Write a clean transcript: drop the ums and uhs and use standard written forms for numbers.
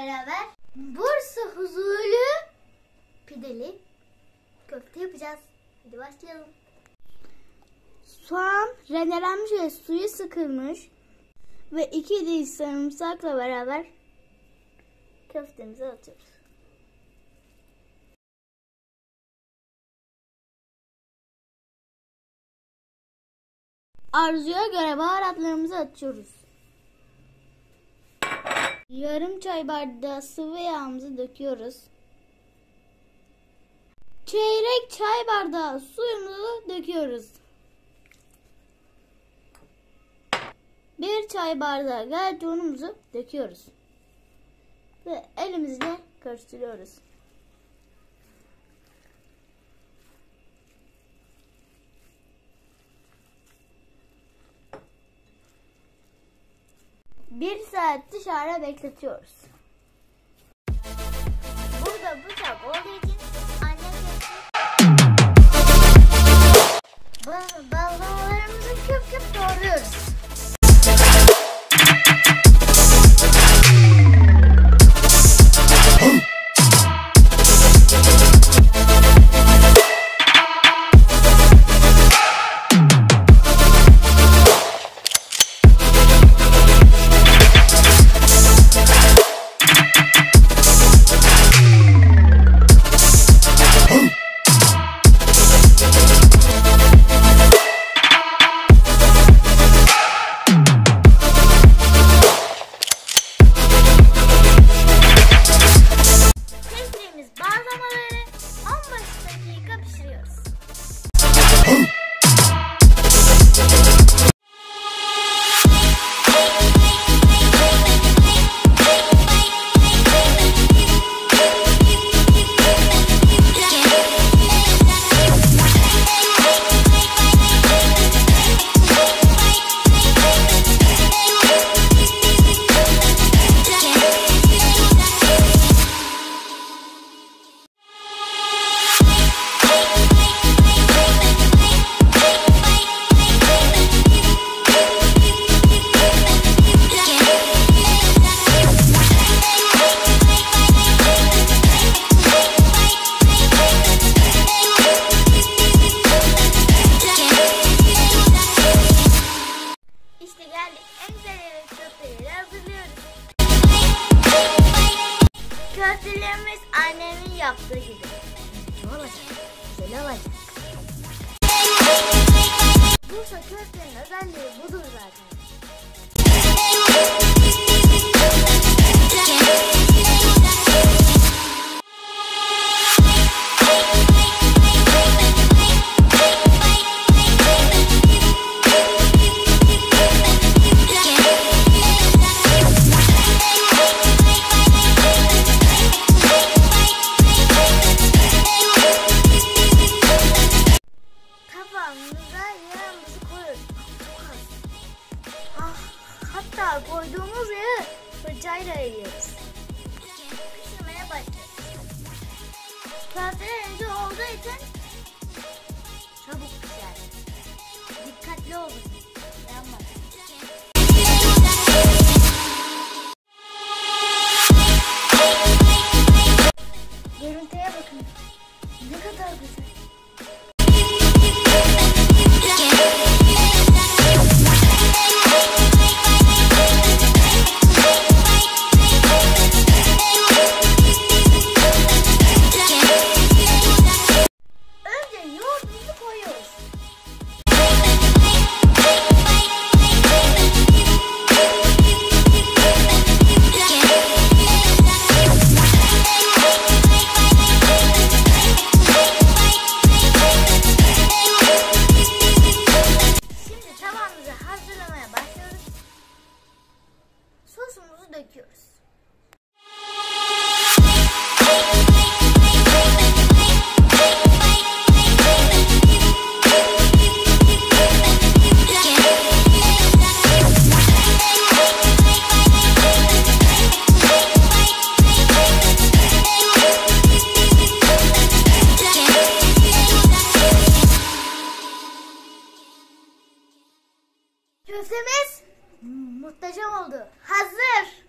beraber Bursa huzurlu pideli köfte yapacağız. Hadi başlayalım. Soğan rendelenmiş ve suyu sıkılmış ve 2 diş sarımsakla beraber köftemizi atıyoruz. Arzuya göre baharatlarımızı atıyoruz. Yarım çay bardağı sıvı yağımızı döküyoruz. Çeyrek çay bardağı suyumuzu döküyoruz. 1 çay bardağı galeta unumuzu döküyoruz. Ve elimizle karıştırıyoruz. Bir saat dışarıda bekletiyoruz. Burada bıçak olduğu için annem balonlarımızı küp küp doğruyoruz. Bazlamaları 15 dakika pişiriyoruz. İşte geldik, en güzel köfteleri hazırlıyoruz. Köftelerimiz annemin yaptığı gibi. Ne olacak? Güzel olacak. Bursa köftenin özelliği budur zaten. Yağımızı koyuyoruz. Hatta koyduğumuz yağı fırçayla yiyoruz. Pişirmeye başlıyoruz. Köfteler önce olduğu için çabuk pişer. Dikkatli olun. Yanmasın. Görüntüye bakın. Ne kadar güzel. Sosumuzu döküyoruz. Köftemiz muhteşem oldu. Hazır.